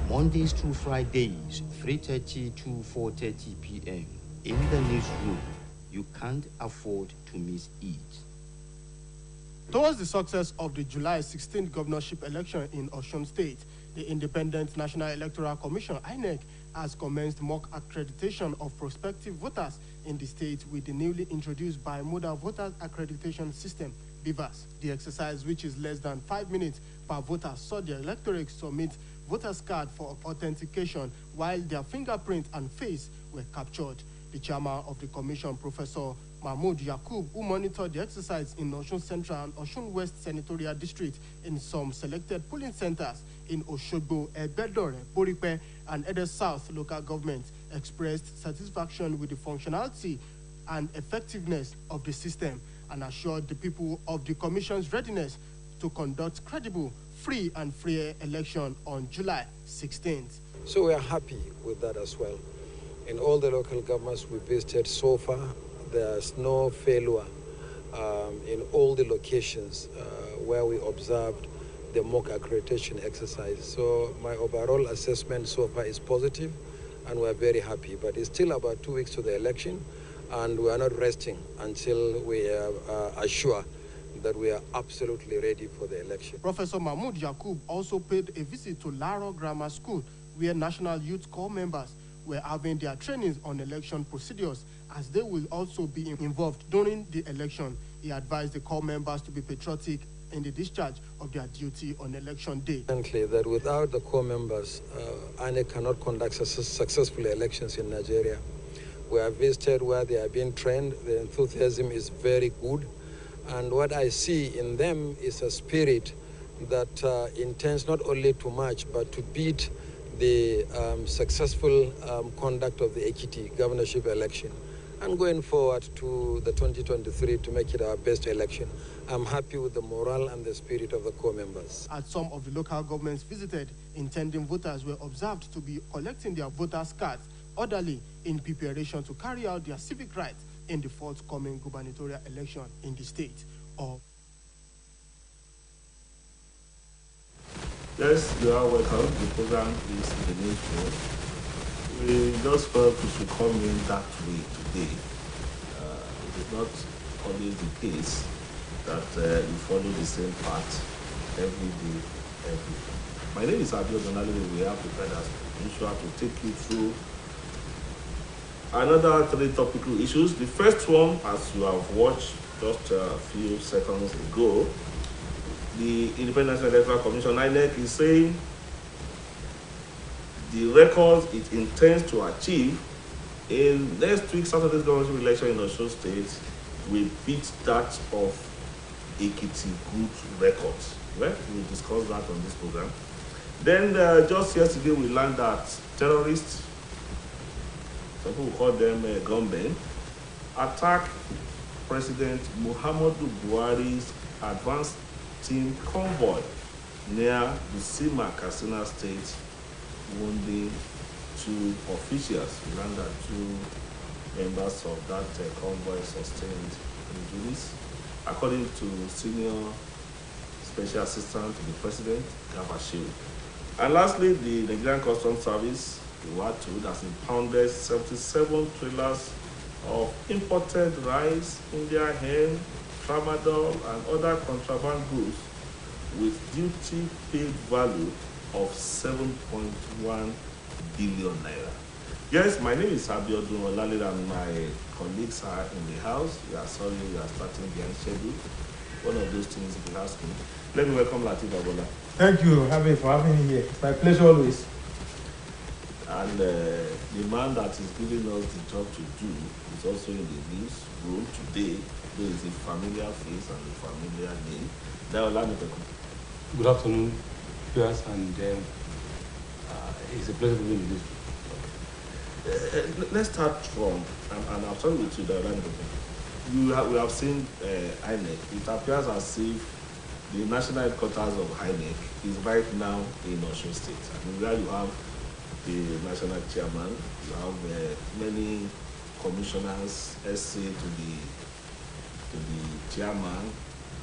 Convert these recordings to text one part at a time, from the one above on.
Mondays through Fridays, 3:30 to 4:30 p.m. in the newsroom. You can't afford to miss it. Towards the success of the July 16th governorship election in Osun State, the Independent National Electoral Commission, INEC, has commenced mock accreditation of prospective voters in the state with the newly introduced bimodal voters accreditation system, BVAS. The exercise, which is less than 5 minutes per voter, saw the electorate submit voters' card for authentication while their fingerprint and face were captured. The chairman of the commission, Professor Mahmoud Yakub, who monitored the exercise in Osun Central and Osun West Senatorial District in some selected polling centers in Oshogbo, Ebedore, Boripe, and Ede South local governments, expressed satisfaction with the functionality and effectiveness of the system and assured the people of the commission's readiness to conduct credible, free and fair election on July 16th. So we are happy with that as well. In all the local governments we visited so far, there's no failure in all the locations where we observed the mock accreditation exercise. So my overall assessment so far is positive and we're very happy. But it's still about 2 weeks to the election and we are not resting until we are assured that we are absolutely ready for the election. Professor Mahmoud Yakub also paid a visit to Laro Grammar School, where National Youth Corps members were having their trainings on election procedures, as they will also be involved during the election. He advised the corps members to be patriotic in the discharge of their duty on election day. That without the corps members, INEC cannot conduct successful elections in Nigeria. We have visited where they are being trained. The enthusiasm is very good. And what I see in them is a spirit that intends not only to march, but to beat the successful conduct of the Ekiti governorship election and going forward to the 2023 to make it our best election. I'm happy with the morale and the spirit of the corps members. At some of the local governments visited, intending voters were observed to be collecting their voters' cards orderly in preparation to carry out their civic rights in the forthcoming gubernatorial election in the state of. Yes, you are welcome. The program is in the newsroom. We just felt we should come in that way today. It is not always the case that you follow the same path every day, every day. My name is Abiodun Alele. We have prepared as usual to take you through another 3 topical issues. The first one, as you have watched just a few seconds ago, the Independent National Electoral Commission, INEC, is saying the records it intends to achieve in next week's Saturday's governorship election in Osun State will beat that of Ekiti good records. Well, we'll discuss that on this program. Then just yesterday we learned that terrorists, some people call them gunmen, attacked President Muhammadu Buhari's advanced team convoy near the Sima, Katsina State, wounding 2 officials. We learned that 2 members of that convoy sustained injuries, according to Senior Special Assistant to the President, Gabashiru. And lastly, the Nigerian Customs Service, the WATU, has impounded 77 trailers of imported rice, India hen, tramadol, and other contraband goods with duty paid value of 7.1 billion naira. Yes, my name is Abiodun Olale and my colleagues are in the house. We are sorry we are starting behind schedule. One of those things if you ask me. Let me welcome Latif Abola. Thank you, Javi, for having me here. It's my pleasure always. And the man that is giving us the job to do is also in the newsroom today. There is a familiar face and a familiar name. Good afternoon, viewers, and it's a pleasure to be in this. Let's start from, and I'll start with you, Daolani. We have seen INEC. It appears as if the national headquarters of INEC is right now in Osun State. I mean, where you have the national chairman, you have many commissioners, SC to the chairman,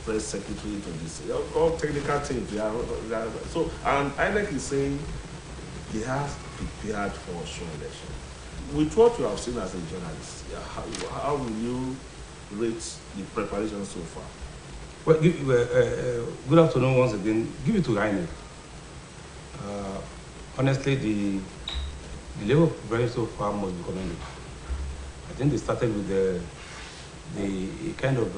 press secretary to this, all technical teams. So, and INEC is saying they have prepared for Osun election. With what you have seen as a journalist, how will you rate the preparation so far? Well, good afternoon once again. Give it to INEC. Honestly, the level of preparation so far must be commended. I think they started with the kind of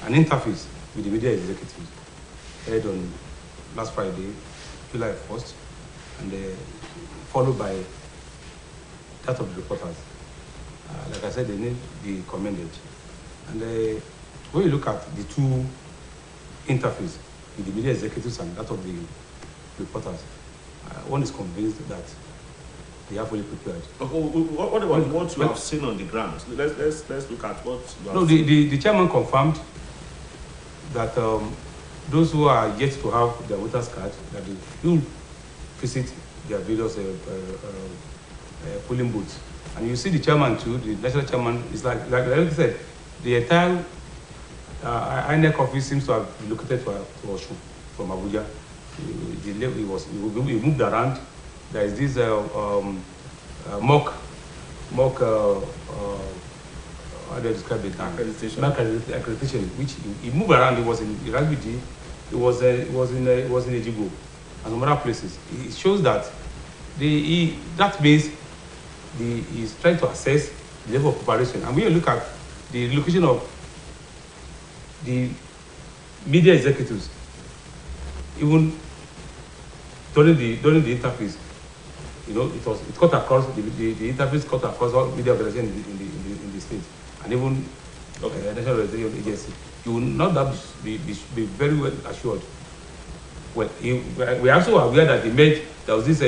an interface with the media executives held on last Friday, July 1st, and followed by that of the reporters. Like I said, they need to be commended. And when you look at the two interfaces with the media executives and that of the reporters, one is convinced that they are fully prepared. What about what you have seen on the ground? Let's look at what you have No, seen. the chairman confirmed that those who are yet to have their voters card, that they will visit their various polling booths. And you see the chairman too, the national chairman, is like I said, the entire INEC office seems to have relocated to Osun from Abuja. He moved around. There is this mock how do I describe it now? Accreditation, which he moved around. He was in Irabidi, it was in Ejigo, and some other places. It shows that that means he's trying to assess the level of preparation. And when you look at the relocation of the media executives, even during the interface, you know, it cut across the interface cut across all media organizations in the state, and even National Regulatory Agency. You will not be very well assured. Well, we are also aware that there was this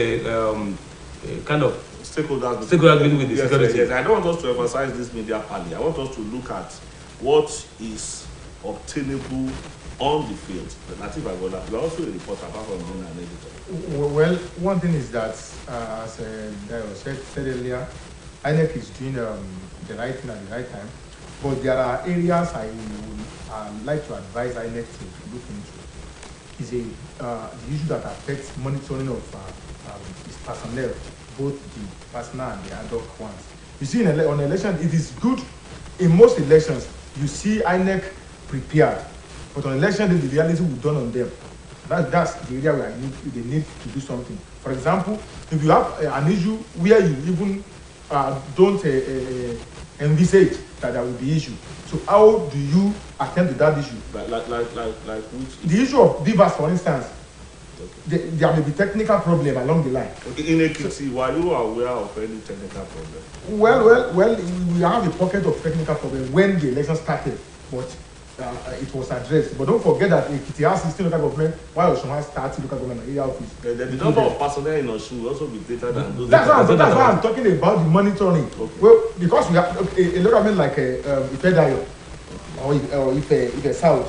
kind of stakeholders meeting with the security. Yes. I don't want us to emphasize this media pally. I want us to look at what is obtainable on the field. Native Agola, you are also a reporter apart from being an editor. Well, one thing is that, as Dayo said earlier, INEC is doing the right thing at the right time, but there are areas I would like to advise INEC to look into. Is the issue that affects monitoring of its personnel, both the personal and the ad hoc ones. You see, on election, it is good. In most elections, you see INEC prepared, but on election day, the reality will dawn on them. That's the area where they need to do something. For example, if you have an issue where you even don't envisage that there will be issue, so how do you attend to that issue? Like which? The issue of beavers, for instance, there may be technical problem along the line. Okay, in Ekiti, were you aware of any technical problem? Well, we have a pocket of technical problem when the election started, but it was addressed. But don't forget that Ekiti has 16 local government, while Osun has 30 local government area office. The number of personnel in Osun will also be greater than those. That's why I'm talking about the monitoring. Okay. Well, because we have a local government like Ifedayo or Ife South.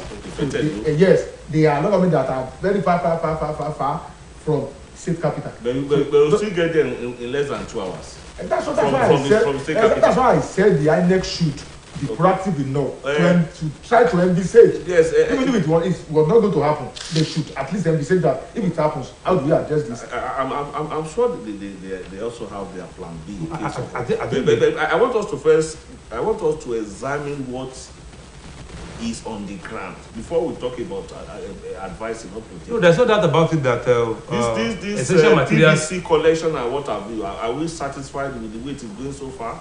Yes, they are local government that are very far from state capital. But we'll still get there in less than 2 hours. And that's why I said the INEC should be proactive enough to try to envisage. Yes, even if it was not going to happen, they should at least envisage that if it happens, how do we address this? I'm sure they also have their plan B. I want us to examine what is on the ground before we talk about advising. No, there's no doubt about it that this essential materials, PVC collection and what have you, are we satisfied with the way it is going so far?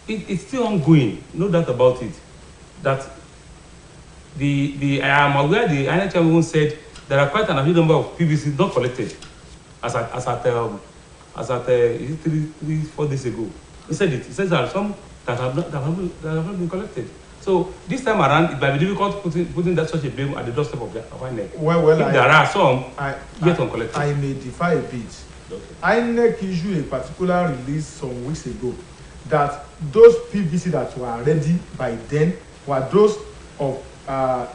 It's still ongoing, no doubt about it. That I am aware the INEC chairman said there are quite an huge number of PVC not collected as at 3-4 days ago. He said it. He says there are some that have not been collected. So this time around, it might be difficult putting that such a blame at the doorstep of INEC. Well, if there are some yet uncollected. I may defy a bit. Okay. INEC issued a particular release some weeks ago that those PVC that were ready by then were those of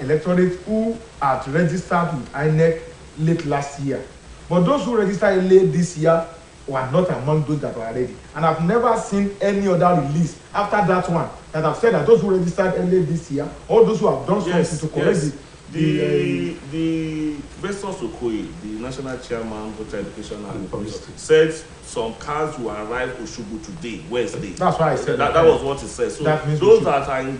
electorate who had registered with INEC late last year. But those who registered late this year were not among those that were ready. And I've never seen any other release after that one that have said that those who registered early this year, or those who have done something to correct The Festus Okoye, the national chairman voter education and publicity, said some cars will arrive Osogbo today, Wednesday. That's why I said that was what he said. So those that are in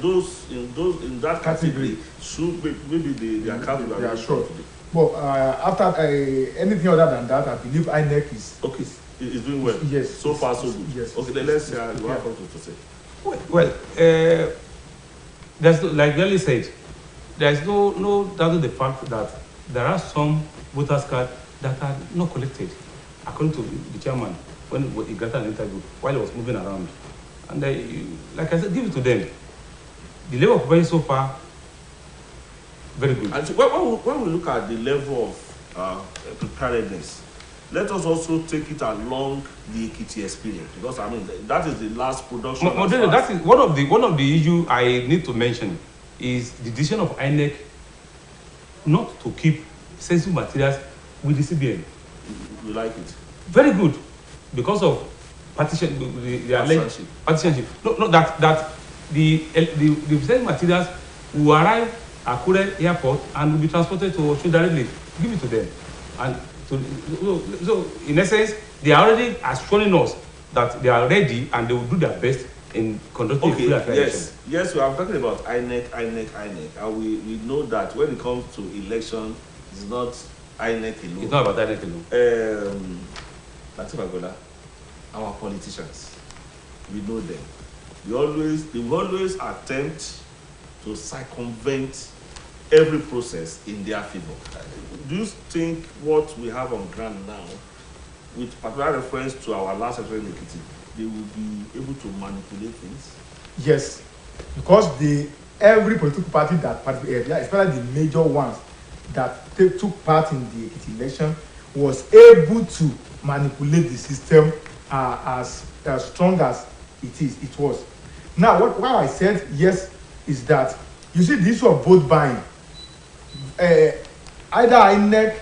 that category should maybe their cars will arrive today. But after anything other than that, I believe INEC is okay. It's doing well. Yes. So far, so good. Yes. Okay, then let's hear what I have to say. Well, there's like Nelly said. There is no doubt the fact that there are some voters' cards that are not collected, according to the chairman when he granted an interview while he was moving around. And like I said, give it to them. The level of preparation so far, very good. And so when we look at the level of preparedness, let us also take it along the Ekiti experience, because I mean that is the last production. That is one of the issues I need to mention. Is the decision of INEC not to keep sensitive materials with the CBN. You like it? Very good, because of partitionship. No, that the sensitive materials will arrive at Akure Airport and will be transported to Osun directly. Give it to them, and so in essence, they are already assuring us that they are ready and they will do their best in conducting free election. Yes, we are talking about INEC, and we know that when it comes to election, it's not INEC alone. It's not about INEC alone. Lateef Agbola, our politicians, we know them. They always attempt to circumvent every process in their favor. Do you think what we have on ground now, with particular reference to our last election in Ekiti, they will be able to manipulate things? Yes, because every political party that participated, especially the major ones that took part in the Ekiti election, was able to manipulate the system as strong as it was. Now, what I said yes is that you see the issue of vote buying. Either INEC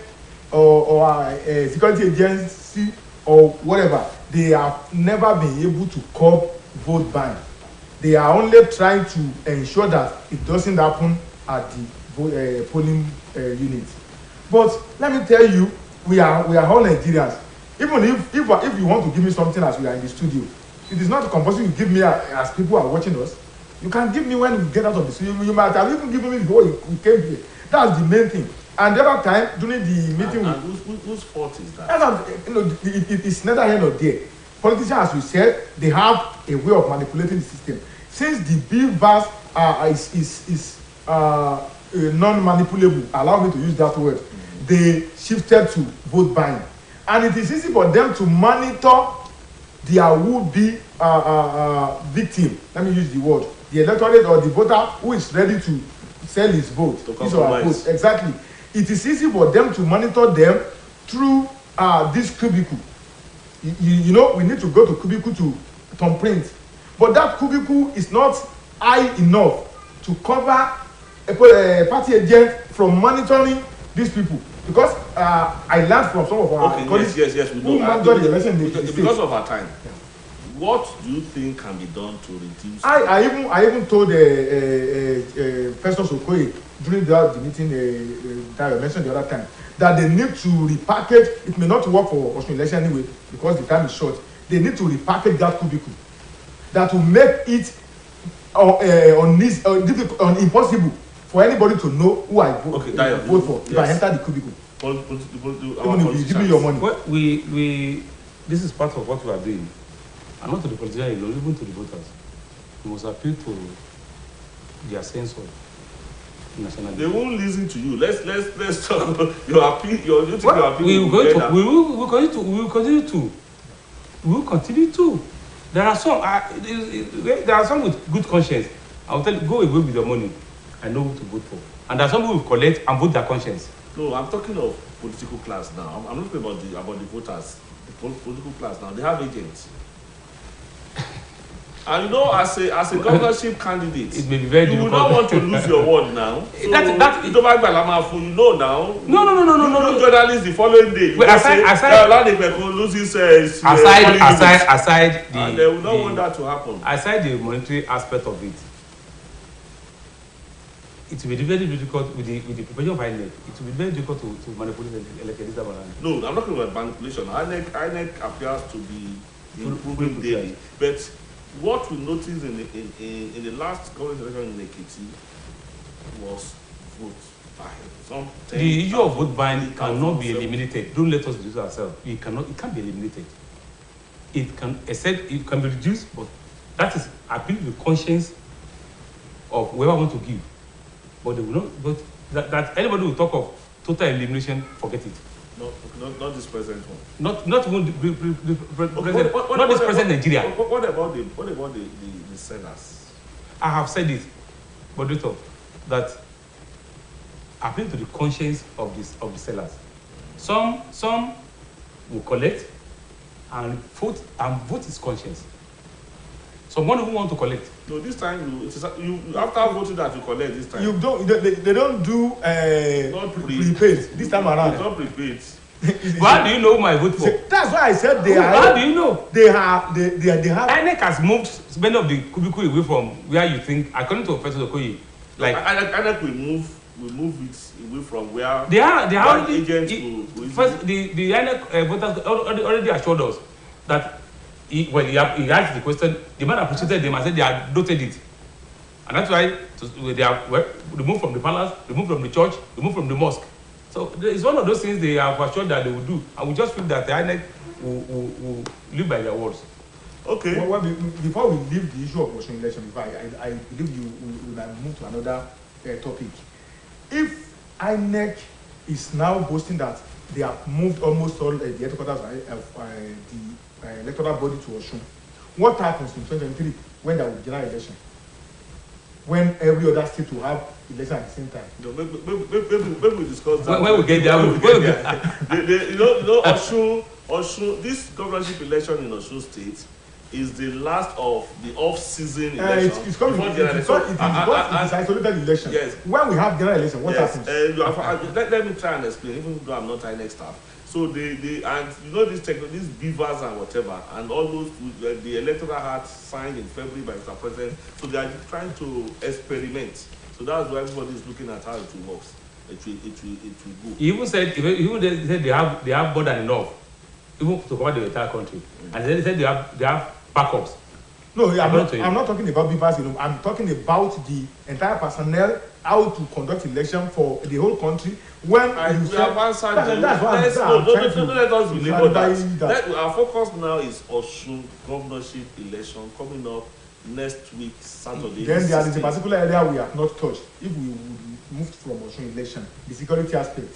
or security agency or whatever, they have never been able to curb vote buying. They are only trying to ensure that it doesn't happen at the polling units. But let me tell you, we are all Nigerians. Even if you want to give me something as we are in the studio, it is not compulsory you give me as people are watching us. You can give me when we get out of the studio. You might have even given me before you came here. That's the main thing. And the other time during the meeting, whose fault is that? It's neither here nor there. Politicians, as we said, they have a way of manipulating the system. Since the bill verse is non-manipulable, allow me to use that word, they shifted to vote buying, and it is easy for them to monitor their would-be victim. Let me use the word: the electorate or the voter who is ready to sell his vote, his or her vote. Exactly. It is easy for them to monitor them through this cubicle. You know, we need to go to cubicle to thumbprint, but that cubicle is not high enough to cover a party agent from monitoring these people. Because I learned from some of our colleagues yes, we who monitor the election because of our time. What do you think can be done to reduce? I even told Festus Okoye during the meeting that I mentioned the other time that they need to repackage. It may not work for Osun election anyway because the time is short. They need to repackage that cubicle. That will make it impossible for anybody to know who I vote for if I enter the cubicle. Even if you give me your money. Well, this is part of what we are doing. And not to the politicians alone, even to the voters. We must appeal to their sense of nationality. They won't listen to you. Let's talk about your appeal. We will continue to. There are some with good conscience. I will tell you, go away with your money. I know who to vote for. And there are some who will collect and vote their conscience. No, I'm talking of political class now. I'm not talking about the voters. The political class now. They have agents. And you know, as a governorship candidate, it may be very you will not want to lose your word now. So you know now. No. Journalists the following day. Aside and they will not want that to happen. Aside the monetary aspect of it, it will be very difficult with the preparation of INEC. It will be very difficult to manipulate the elected this time around. No, I'm not talking about manipulation. INEC appears to be improving daily. But what we noticed in the last government election in Ekiti was vote buying. The issue of vote buying cannot be eliminated. Don't let us reduce ourselves. It can't be eliminated. It can be reduced, but that is appeal to the conscience of whoever want to give. But they will not. But that anybody will talk of total elimination, forget it. Not this present one. Not even not this present Nigeria. What about the sellers? I have said it, moderator, that appeal to the conscience of the sellers. Some will collect and vote his conscience. Someone who want to collect. No, this time you after voting that you collect this time. You don't. They don't do prepaid this time around. It's not prepaid. How do you know who my vote for? That's why I said they are. How do you know? They have. INEC has moved many of the cubicle away from where you think, according to Professor Okoye, like INEC will move it away from where they are already. First, the INEC voters already assured us that he asked the question. The man appreciated them and said they had noted it, and that's why they are removed from the palace, removed from the church, removed from the mosque. So it's one of those things they have assured that they will do, and we just feel that the INEC will live by their words. Okay. Well, before we leave the issue of Osun election, I believe you will move to another topic. If INEC is now boasting that they have moved almost all the headquarters of the electoral body to Osun, what happens in 2023 when there will be general election? When every other state will have election at the same time? No, maybe we discuss that. When we get there, you know, Osun, this governorship election in Osun State is the last of the off-season election. It's coming. It is isolated election. Yes. When we have general election, what happens? Let me try and explain, even though I'm not INEC staff. So and you know these beavers and whatever, and all those the electoral act signed in February by Mr. President. So they are trying to experiment. So that's why everybody is looking at how it will work. It will go. He even said they have more than enough, even to cover the entire country, and they said they have backups. No, I'm not talking about beavers. I'm talking about the entire personnel, how to conduct election for the whole country. When we have answered don't let us belabor that. Our focus now is Osun governorship election coming up next week, Saturday. Then there is a particular area we have not touched. If we would move from Osun election, the security aspect.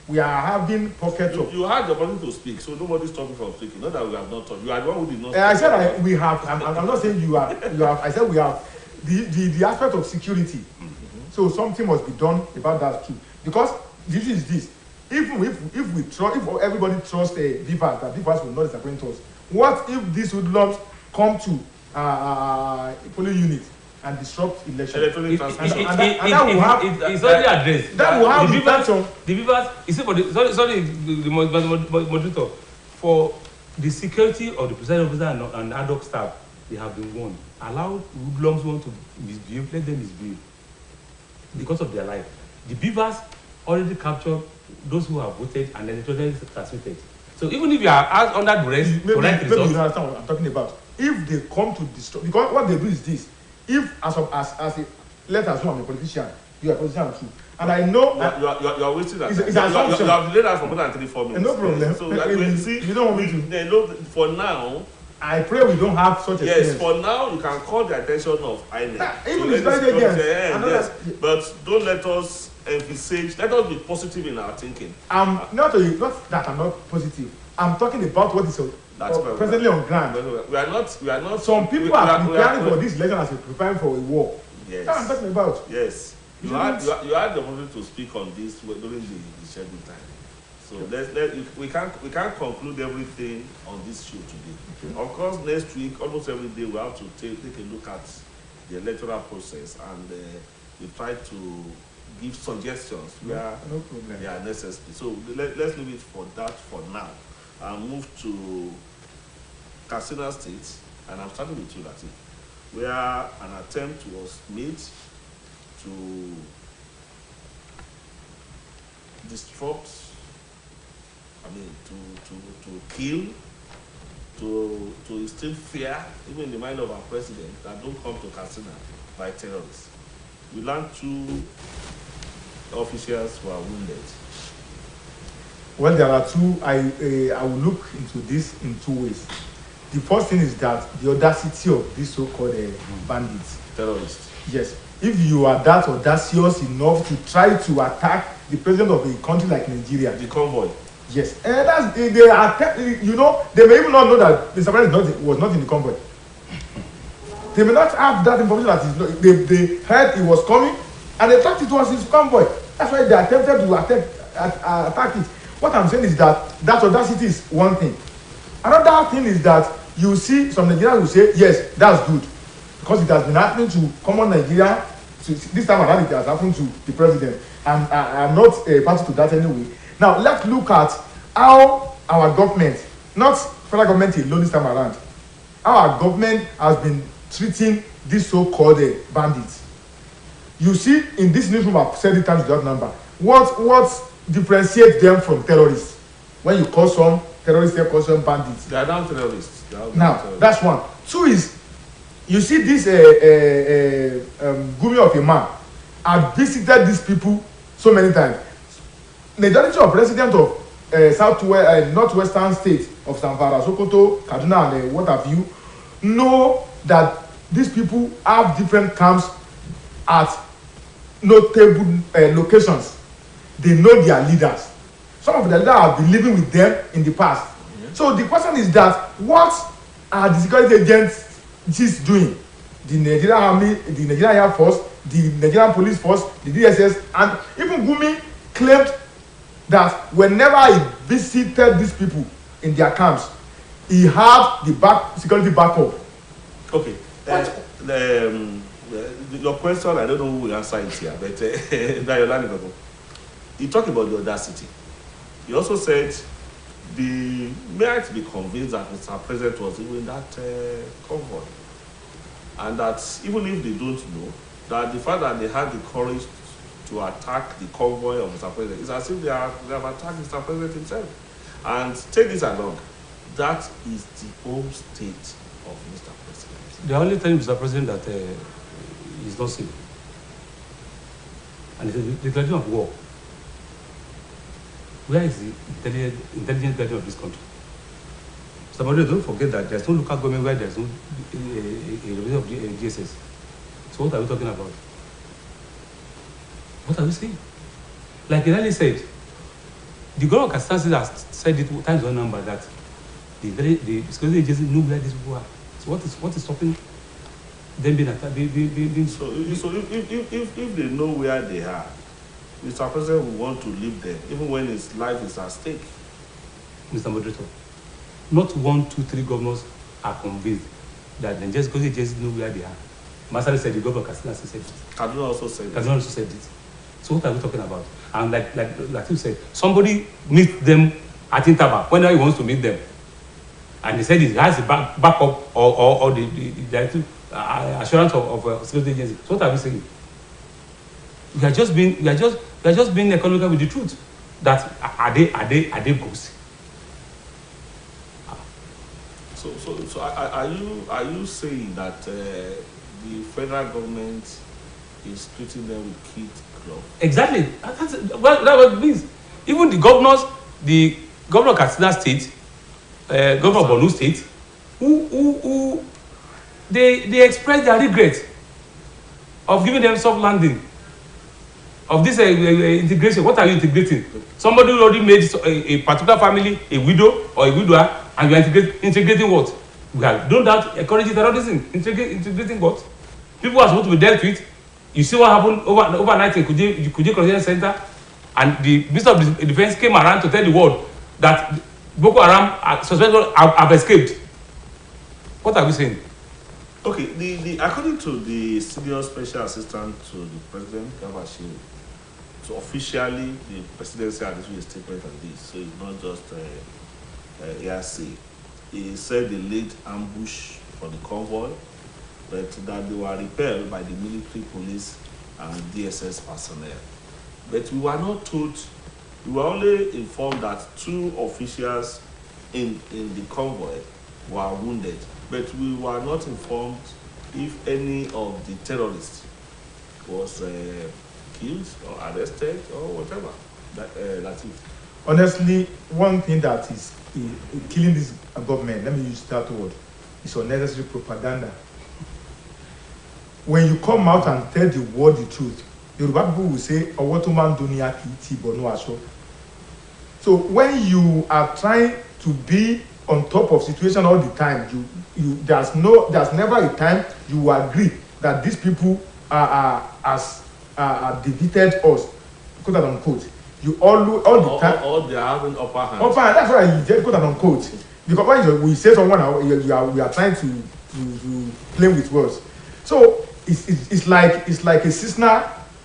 We are having pockets of. You had the opportunity to speak, so nobody's stopping from speaking. Not that we have not talked. You are the one who did not. I said we have. I'm not saying you have. I said we have the aspect of security. So something must be done about that too. Because this is this. If everybody trusts beavers, that beavers will not disappoint us. What if these hoodlums come to polling units and disrupt election? It's already addressed. That will have the beavers. You see, for the moderator, for the security of the presiding officer and ad hoc staff, they have been warned. Allow hoodlums want to misbehave, let them misbehave because of their life. The beavers already captured those who have voted and then totally transmitted. So even if you are under duress to write results, maybe you understand what I'm talking about. If they come to destroy, because what they do is this: if as a let us know I'm a politician, you are a politician too, and I know you are wasting that. It's assumption. You have delayed us for more than 3-4 minutes. No problem. So see, you don't want me to. For now. I pray we don't have such a yes, for now you can call the attention of INEC. Even if it's yes, but don't let us envisage. Let us be positive in our thinking. Not that I'm not positive. I'm talking about what is presently on ground. We are not. Some people are preparing for this election as a preparing for a war. Yes. That's what I'm talking about. Yes. You had the opportunity to speak on this during the scheduled time. So we can't conclude everything on this show today. Okay. Of course, next week, almost every day, we have to take a look at the electoral process, and we try to give suggestions where they are necessary. So let's leave it for that for now. I'll move to Katsina State, and I'm starting with you, Latif, where an attempt was made to disrupt, I mean, to kill, to instill fear, even in the mind of our president, that don't come to Katsina by terrorists. We learned 2 officials were wounded. Well, there are 2. I will look into this in 2 ways. The first thing is that the audacity of these so-called bandits. Terrorists. Yes. If you are that audacious enough to try to attack the president of a country like Nigeria. The convoy. Yes. And they attack, you know, they may even not know that Mr. President was not in the convoy. They may not have that information that they heard he was coming and they thought it was his convoy. That's why they attempted to attack it. What I'm saying is that audacity is one thing. Another thing is that you see some Nigerians will say, yes, that's good. Because it has been happening to common Nigeria. This time around it has happened to the president. And I'm not a party to that anyway. Now, let's look at how our government, not federal government alone this time around, how our government has been treating these so-called bandits. You see, in this newsroom, I've said it times without number. What differentiates them from terrorists? When you call some terrorists, they call some bandits. They are not terrorists. Now, that's one. 2 is, you see this gumi of a man. I've visited these people so many times. Majority of residents of northwestern states of Zamfara, Sokoto, Kaduna, and what have you, know that these people have different camps at notable locations. They know their leaders. Some of the leaders have been living with them in the past. So the question is that what are the security agencies doing? The Nigerian Army, the Nigerian Air Force, the Nigerian Police Force, the DSS, and even Gumi claimed that whenever he visited these people in their camps, he had the security backup. Okay. Your question, I don't know who will answer it here, but you talk about the audacity. You also said the might be convinced that Mr. President was even in that convoy, and that even if they don't know, that the fact that they had the courage to attack the convoy of Mr. President is as if they have attacked Mr. President himself. And take this along, that is the home state of Mr. President. They are only telling Mr. President that he's not safe. And it's a declaration of war. Where is the intelligence gathering of this country? Somebody, don't forget that there's no local government where there's no a of GSS. So what are we talking about? What are we saying? Like Irani said, the government of Katsina has said it times on number that the security agency know where these people are. So what is stopping them being attacked? So if they know where they are, Mr. President will want to leave them, even when his life is at stake. Mr. Moderator, not 1, 2, 3 governors are convinced that the security agency know where they are. Masari said the governor of Katsina said it. Kaduna also said it. Kaduna also said it. So what are we talking about? And like you said, somebody meets them at Intaba whenever he wants to meet them, and he said he has the backup or the assurance of security agency. So what are we saying? We are just being economical with the truth. That are they ghosts? So are you saying that the federal government is treating them with kid gloves? Exactly. That's what it means. Even the governor of Katsina State, governor of Borno State, who they expressed their regret of giving them soft landing. Of this integration. What are you integrating? Somebody who already made a particular family a widow or a widower, and you are integrating what? We have done that, encouraging terrorism. Integrating what? People are supposed to be dealt with. You see what happened overnight in Kuje Correctional Center, and the Minister of Defense came around to tell the world that Boko Haram suspected have escaped. What are we saying? Okay, according to the senior special assistant to the president, Gabashiru, so officially the presidency had issued a statement on this, so it's not just hearsay. He said they laid ambush for the convoy, but that they were repelled by the military, police, and DSS personnel. But we were not told We were only informed that 2 officials in the convoy were wounded, but we were not informed if any of the terrorists was killed or arrested or whatever. That's it. Honestly, one thing that is killing this government, let me use that word, is unnecessary propaganda. When you come out and tell the world the truth, Yoruba people will say, "Owotoman dunia kiti bono aso." So when you are trying to be on top of situation all the time, there's never a time you agree that these people are defeated us, quote unquote. You all the time. Or they are having upper hand. Upper hand. That's why you just quote unquote. Because when we say someone, we are trying to play with words. So it's like a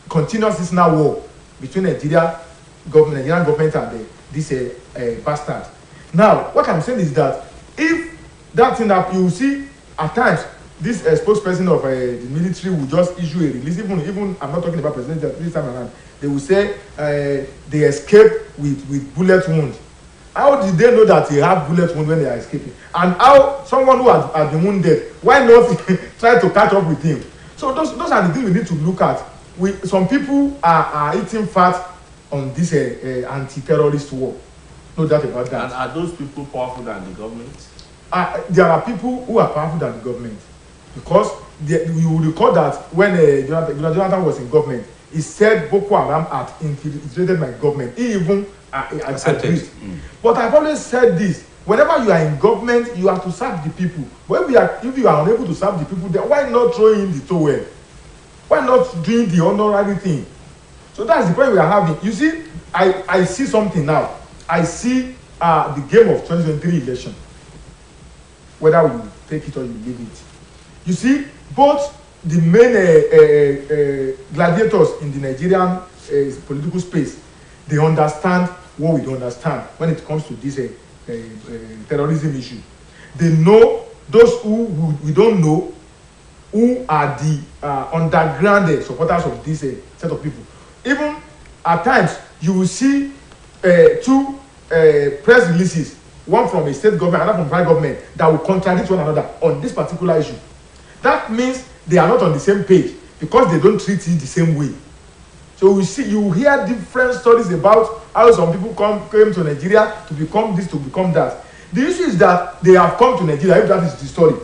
continuous seasonal war between Nigerian government and this bastard. Now, what I'm saying is that if that thing that you see at times, this spokesperson of the military will just issue a release. Even I'm not talking about president this time around. They will say they escape with bullet wound. How did they know that they have bullet wound when they are escaping? And how someone who has been wounded, why not try to catch up with him? So those are the things we need to look at. Some people are eating fat on this anti-terrorist war. No doubt about that. And are those people powerful than the government? There are people who are powerful than the government. Because you will recall that when Jonathan was in government, he said Boko Haram had infiltrated my government. He even agreed. But I've always said this: whenever you are in government, you have to serve the people. But if you are unable to serve the people, then why not throw in the towel? Why not doing the honorary thing? So that's the point we are having. You see, I see something now. I see the game of 2023 election. Whether you take it or you leave it. You see, both the main gladiators in the Nigerian political space, they understand what we don't understand when it comes to this terrorism issue. They know those who we don't know, who are the underground supporters of this set of people. Even at times, you will see 2 press releases, one from a state government, another from private government, that will contradict one another on this particular issue. That means they are not on the same page because they don't treat it the same way. So you hear different stories about how some people came to Nigeria to become this, to become that. The issue is that they have come to Nigeria, if that is the story.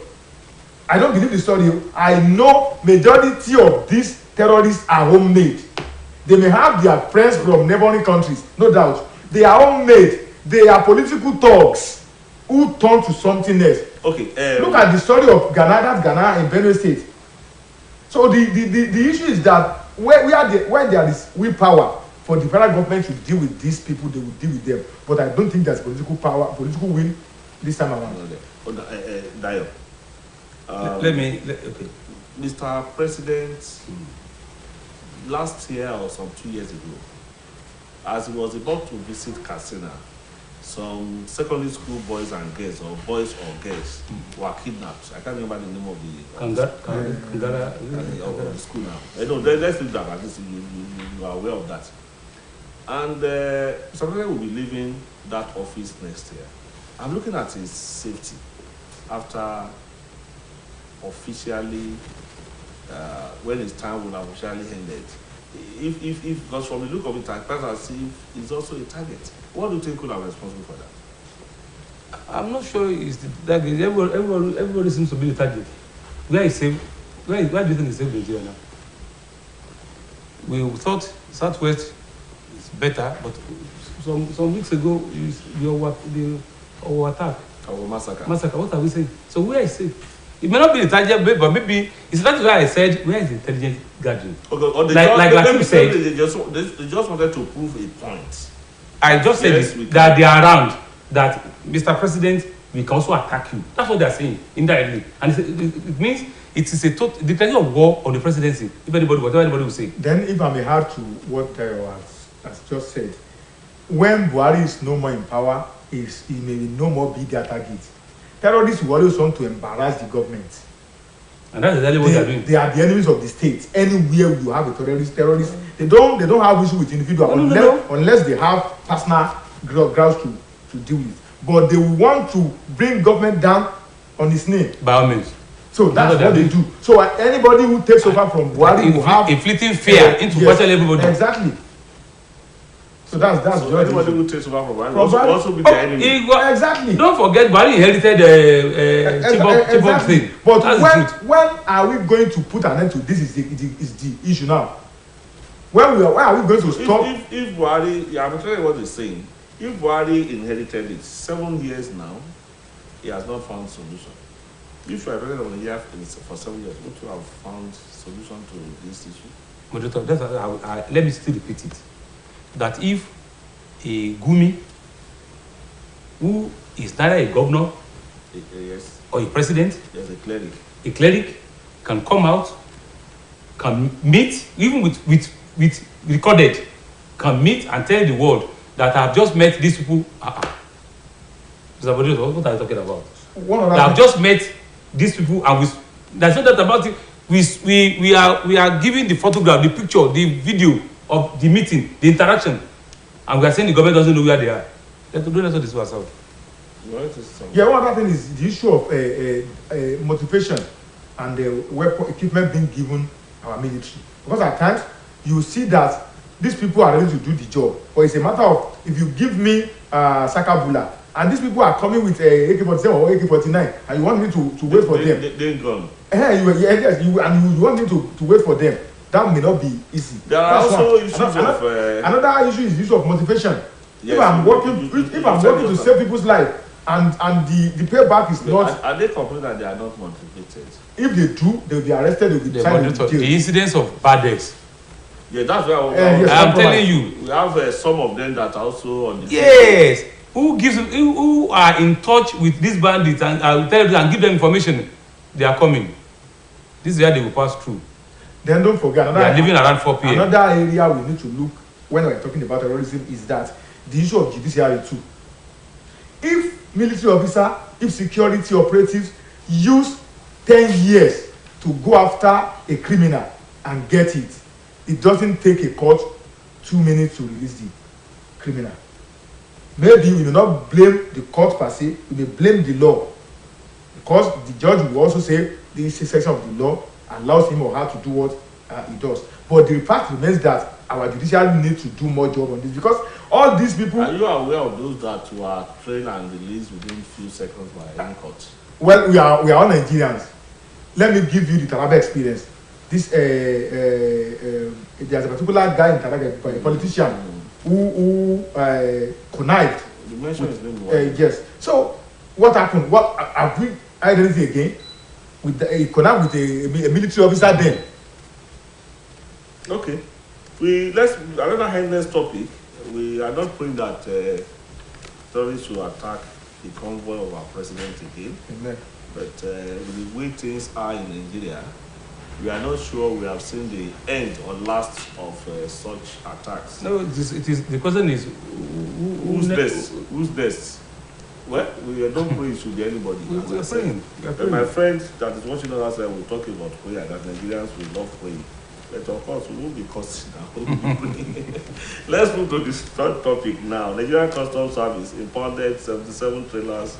I don't believe the story. I know majority of these terrorists are homemade. They may have their friends from neighboring countries, no doubt. They are homemade. They are political thugs who turn to something else. Okay. Look at the story of Ghana in Benue State. So the issue is that when there is willpower for the federal government to deal with these people, they will deal with them. But I don't think there's political will this time around. Dayo. Okay. Mr. President, last year or some 2 years ago, as he was about to visit Katsina, some secondary school boys and girls, or boys or girls, were kidnapped. I can't remember the name of the school now. No, let's leave that. At least you are aware of that. And somebody will be leaving that office next year. I'm looking at his safety after officially, when his time will have officially ended. If because from the look of it, I pass as if he's also a target. What do you think could have been responsible for that? I'm not sure it's the target. Everybody seems to be the target. Where do you think it's safe Nigeria now? We thought Southwest is better, but some weeks ago, our attack. Our massacre. What are we saying? So where is safe? It may not be the target, but maybe it's that's why I said, where is the intelligence gathering? Okay, like you said, they just wanted to prove a point. I just said that they are around, that Mr. President, we can also attack you. That's what they are saying indirectly. And it means it is a declaration of war on the presidency, whatever anybody will say. Then if I may add to what has just said, when Buhari is no more in power, he may no more be their target. Terrorists will always want to embarrass the government. And that's exactly what they are doing. They are the enemies of the state. Anywhere you have a terrorist, they don't have issue with individual unless they have personal grounds to deal with. But they want to bring government down on its name. By all means. So that's what they do. So anybody who takes over from Buhari will have inflicting fear into virtually everybody. Exactly. So that's so anybody who takes over from Buhari also be the enemy. Exactly. Don't forget Buhari inherited Chibok thing. But when are we going to put an end to this? Is the issue now? Why are we going to stop? If Buhari, I'm telling you what he's saying. If Buhari inherited it 7 years now, he has not found solution. If you are president of the year for 7 years, would you have found solution to this issue? Let me still repeat it. That if a Gumi, who is neither a governor yes, or a president, yes, a cleric can come out, can meet, even with recorded, can meet and tell the world that I have just met these people. What are you talking about? I have just met these people, and there's no doubt about it. We are giving the photograph, the picture, the video of the meeting, the interaction, and we are saying the government doesn't know where they are. Let's do this to ourselves. Yeah, one other thing is the issue of motivation and the weapon equipment being given our military. Because at times you see that these people are ready to do the job, but it's a matter of if you give me Sakabula and these people are coming with AK-47 or AK-49 and you want me to wait for them. They're gone. You want me to wait for them. That may not be easy. There are also issues another issue is the issue of motivation. Yes, if I'm working to save people's life and the payback is not. Are they complaining that they are not motivated? If they do, they'll be arrested. They'll be tried in jail. The incidents of bad days. Yeah, that's where I'm telling you. We have some of them that are also on the. Yes. Who are in touch with these bandits and tell them and give them information? They are coming. This is where they will pass through. Then don't forget they are living around 4 p.m. Another area we need to look when we're talking about terrorism is that the issue of judiciary too. If military officer, if security operatives use 10 years to go after a criminal and get it, it doesn't take a court 2 minutes to release the criminal. Maybe we will not blame the court per se, we may blame the law. Because the judge will also say this section of the law allows him or her to do what he does. But the fact remains that our judiciary needs to do more job on this because all these people. Are you aware of those that were trained and released within few seconds by any court? Well, we are all Nigerians. Let me give you the Taraba experience. This there's a particular guy in Taraba, a politician who connived. You mentioned his name. Yes. So what happened? What have we heard anything again? With a connived with a military officer then. Okay. Another headless topic. We are not praying that terrorists will attack the convoy of our president again. Amen. But with the way things are in Nigeria, we are not sure we have seen the end or last of such attacks. No, the question is who's best? Who's best? Well, we don't pray it should be anybody. We are praying. My friend that is watching us outside will talk about prayer, that Nigerians will love praying. But of course, we won't be cursing now. Let's move to this third topic now. Nigerian Customs Service impounded 77 trailers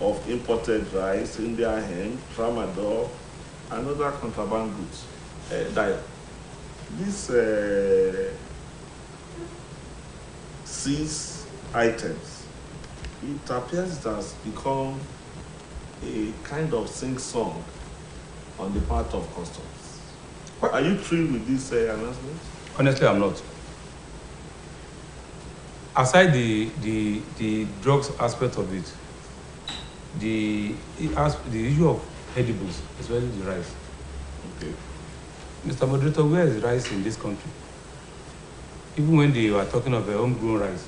of imported rice, India hemp, tramadol, and other contraband goods. These seized items, it appears it has become a kind of sing-song on the part of customs. Are you thrilled with this announcement? Honestly, I'm not. Aside the drugs aspect of it, the issue of edibles, especially the rice. Okay. Mr. Moderator, where is rice in this country? Even when they were talking of homegrown rice,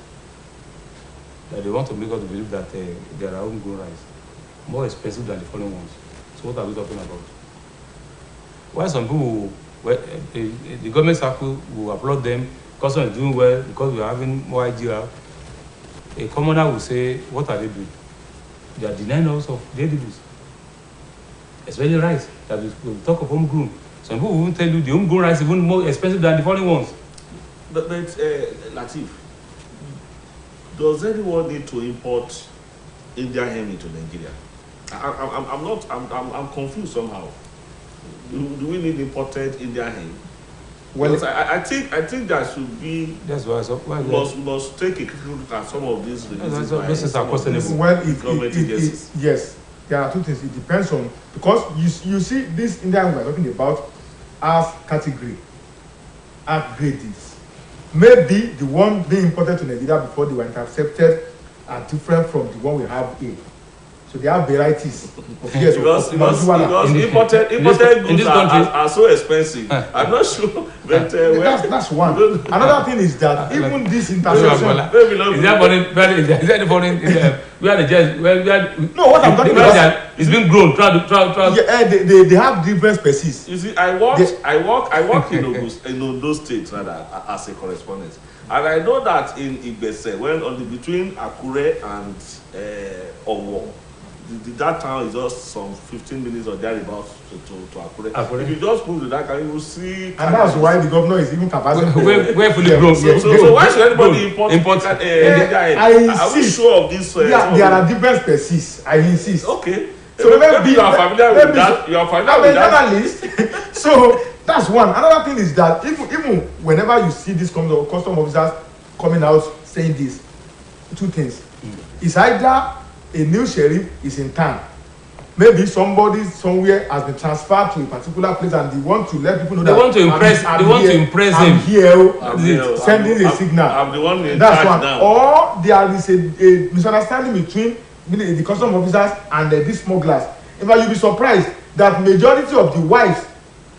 that they want to make us believe that there are homegrown rice, more expensive than the foreign ones. So what are we talking about? Why some people, the government circle will applaud them, customs is doing well because we are having more IGR. A commoner will say, what are they doing? They are denying us of the edibles. especially rice. That we talk of homegrown. Some people will tell you the homegrown rice is even more expensive than the foreign ones. But Latif, does anyone need to import Indian hemp into Nigeria? I'm confused somehow. Do we need imported Indian hemp? Well, I think there should be. That's why. So must take a critical look at some of these releases. This is our questionable. Well, yes, there are two things. It depends on, because you see this Indian we're talking about as category, as grades. Maybe the one being imported to Nigeria before they were intercepted are different from the one we have here. So they have varieties of years because imported goods are so expensive. I'm not sure, but that's one. Another thing is that even this interception. Is that foreign? No, what I'm talking about it's been grown. Try. Yeah, they have different species. You see, I work in Ondo State rather as a correspondent, and I know that in Igbese, between Akure and Owo. That town is just some 15 minutes or thereabouts to Akure. If you just move to that town, you will see. And that's why the governor is even capacity. We're fully grown. So why should anybody import? I insist. Are we sure of this? There are different species. I insist. Okay. So maybe you are familiar with that. You are familiar with that. Journalist. So that's one. Another thing is that even whenever you see these custom officers coming out saying this, two things. It's either a new sheriff is in town. Maybe somebody somewhere has been transferred to a particular place and they want to let people know they want to impress him. I'm here, sending a signal. I'm the one in That's charge one. now. Or there is a misunderstanding between the custom officers and these smugglers. In fact, you'll be surprised that majority of the wives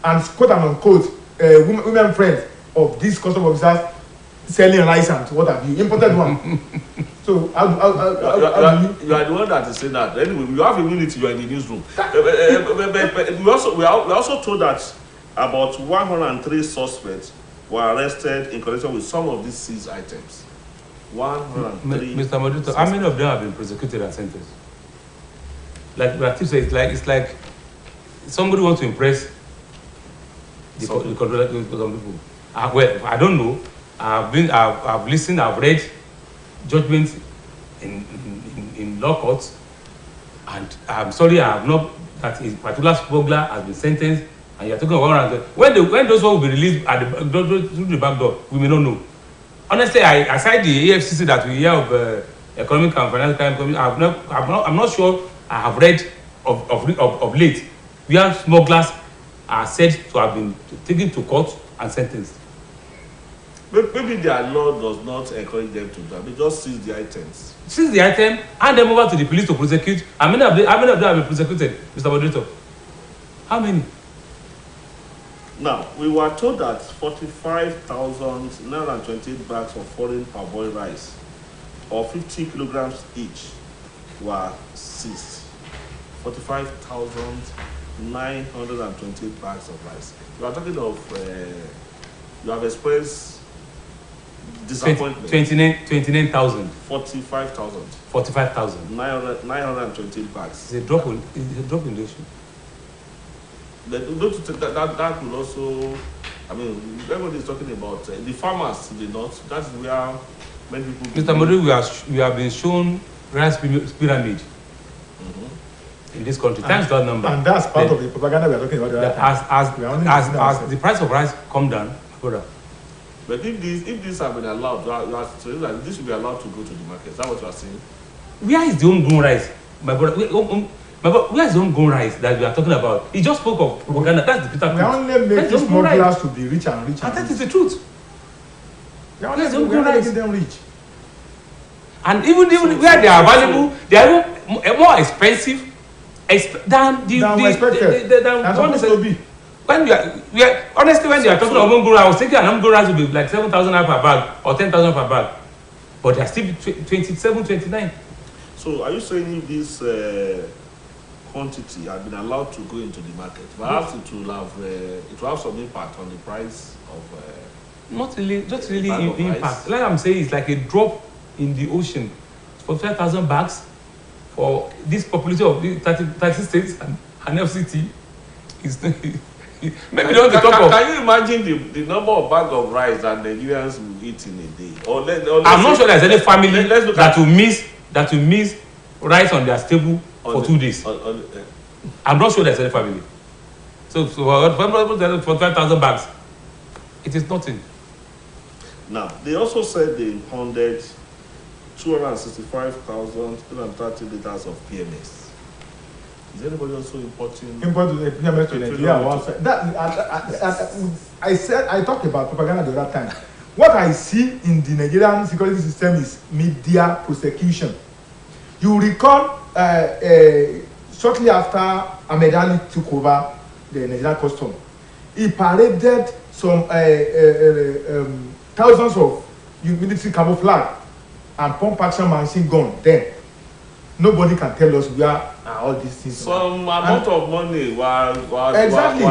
and quote and unquote women friends of these custom officers selling rice and what have you, imported one. So you are the one that is saying that. Anyway, you have a minute. You are in the newsroom. We also told that about 103 suspects were arrested in connection with some of these seized items. 103. Mr. Moderator, how many of them have been prosecuted and sentenced? Like Latif said, it's like somebody wants to impress the controller some people. Well, I don't know. I've listened. I've read judgments in law courts, and I'm sorry, I have not. That a particular smuggler has been sentenced, and you're talking about 100. When those one will be released through the back door, we may not know. Honestly, aside the AFCC that we hear of economic and financial crime, I'm not sure I have read of late where smugglers are said to have been taken to court and sentenced. Maybe their law does not encourage them to do that. They just seize the items. Seize the item, hand them over to the police to prosecute. How many of them have been prosecuted, Mr. Moderator? How many? Now, we were told that 45,928 bags of foreign parboiled rice, or 50 kilograms each, were seized. 45,928 bags of rice. You are talking of, you have expressed disappointment. 29,000. 45,000. 45,000. 928 bags. It's a drop in the ocean. That could also, I mean, everybody is talking about the farmers in the north. That's where many people. Mr. Moderator, we have been shown rice pyramid in this country. Thanks to that number. And that's part of the propaganda we are talking about. As the price of rice come down, brother. But if these have been allowed, this should be allowed to go to the market. Is that what you are saying? Where is the homegrown rice, my brother? Where is the homegrown rice that we are talking about? He just spoke of propaganda. That's the bitter truth. We only make these smugglers to be rich and rich. And that is the truth. We are only making them rich. And even where they are available, they are even more expensive than expected. Than supposed to be. When we are honestly, when they are talking about homegrown, I was thinking an homegrown rice would be like 7,000 per bag or 10,000 per bag, but they are still 27, 29. So, are you saying if this quantity had been allowed to go into the market, perhaps it will have some impact on the price of? Not really impact. Like I'm saying, it's like a drop in the ocean. For 5,000 bags for this population of 30 states and FCT is maybe don't talk of. Can you imagine the number of bag of rice that Nigerians will eat in a day? I'm not sure there's any family that will miss rice on their table for 2 days. I'm not sure there's any family. So for 5,000 bags, it is nothing. Now, they also said they impounded 265,230 liters of PMS. Is anybody also importing PMS to Nigeria? I talked about propaganda the other time. What I see in the Nigerian security system is media prosecution. You recall shortly after Ahmed Ali took over the Nigerian custom, he paraded some thousands of military camouflage and pump action machine gun. Then nobody can tell us where are all these things. Some amount of money were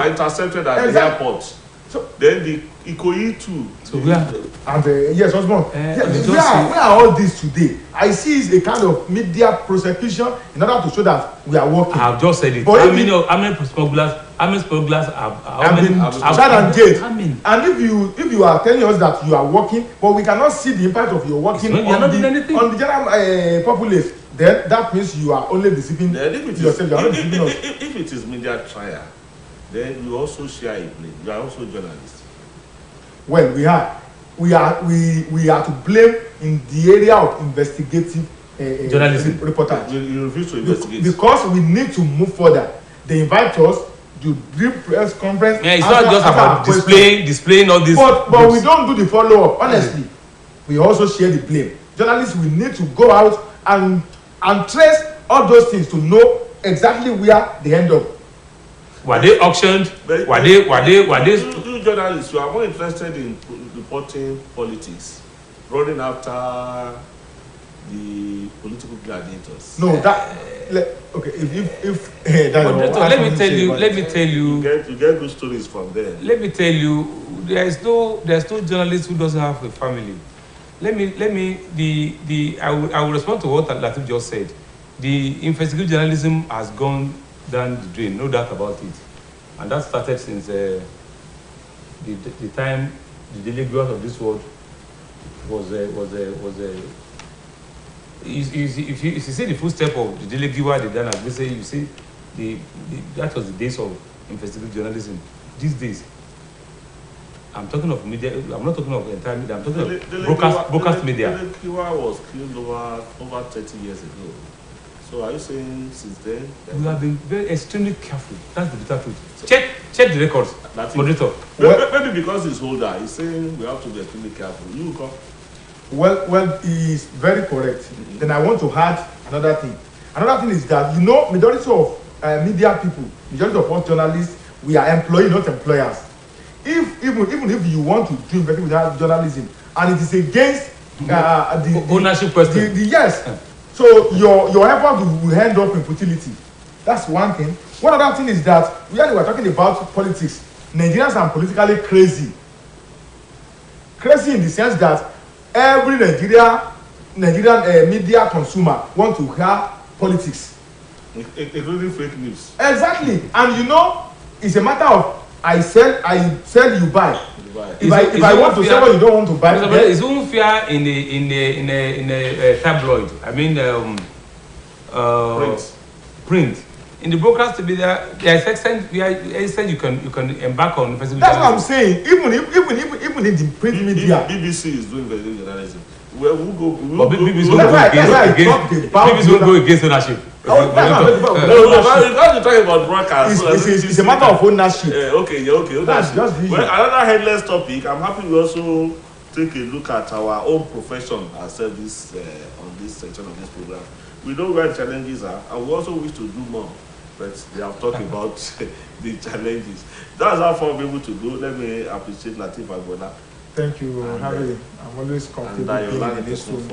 intercepted at the airport. So then the Ikoyi too. So where? And yes, Osborne. Where are all these today? I see it's a kind of media prosecution in order to show that we are working. I've just said it. But How many smugglers have been engaged? And if you are telling us that you are working, but we cannot see the impact of your working on the general populace, then that means you are only deceiving yourself. You are not deceiving us. If it is media trial, then you also share a blame. You are also journalists. Well, we are to blame in the area of investigative journalism reportage. You refuse to investigate because we need to move further. They invite us to do press conference. Yeah, it's not just about displaying all this. But we don't do the follow up. Honestly, we also share the blame. Journalists, we need to go out and trace all those things to know exactly where they end up. Were they auctioned? Were they? You journalists, you are more interested in reporting politics, running after the political gladiators. No, okay. If let me tell you. You get good stories from there. Let me tell you, there's no journalist who doesn't have a family. I will respond to what Latif just said. The investigative journalism has gone down the drain, no doubt about it, and that started since the time the delegates of this world was if you see the footstep of the delegate they done, as we say, you see that was the days of investigative journalism. These days, I'm talking of media. I'm not talking of entire media. I'm talking of broadcast media. Delegiwa was killed over 30 years ago. So are you saying since then? We have been very extremely careful. That's the bitter truth. Check the records. Moderator. Maybe because he's older, he's saying we have to be extremely careful. You come. Well, he is very correct. Mm-hmm. Then I want to add another thing. Another thing is that majority of media people, majority of us journalists, we are employees, not employers. Even if you want to do investigative journalism and it is against the ownership question. Yes. So your effort will end up in futility. That's one thing. One other thing is that we are talking about politics. Nigerians are politically crazy. Crazy in the sense that every Nigerian media consumer want to hear politics, including fake news. Exactly, and it's a matter of I sell, you buy. If I want to sell what you don't want to buy, it's unfair in a tabloid. I mean, print. In the broadcast media, there's extent you can embark on. That's what I'm saying. Even in the print media, BBC is doing very journalism. BBC won't go against ownership. Because you're talking about broadcast. It's a matter of ownership. Okay. Ownership. Well, another headless topic. I'm happy we also take a look at our own profession ourselves on this section of this program. We know where challenges are, and we also wish to do more. But they have talked about the challenges. That's how far we're able to go. Let me appreciate Latif Agbola. Thank you, Harry. I'm always comfortable being in the newsroom.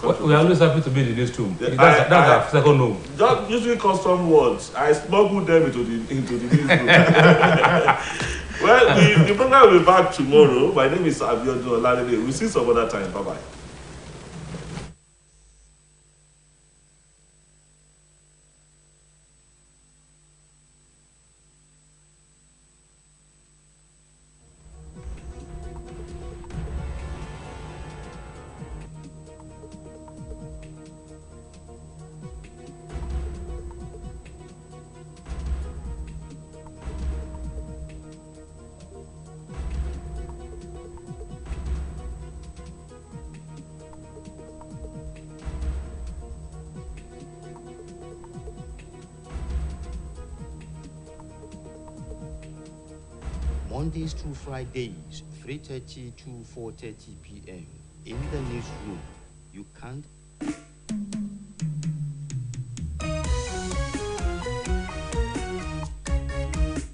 We're always happy to be in the newsroom. That's our second home. Just using custom words, I smuggled them into the newsroom. Well, the program will be back tomorrow. My name is Abiodun Oladele. We'll see you some other time. Bye-bye. Mondays to Fridays, 3:30 to 4:30 p.m. in the newsroom. You can't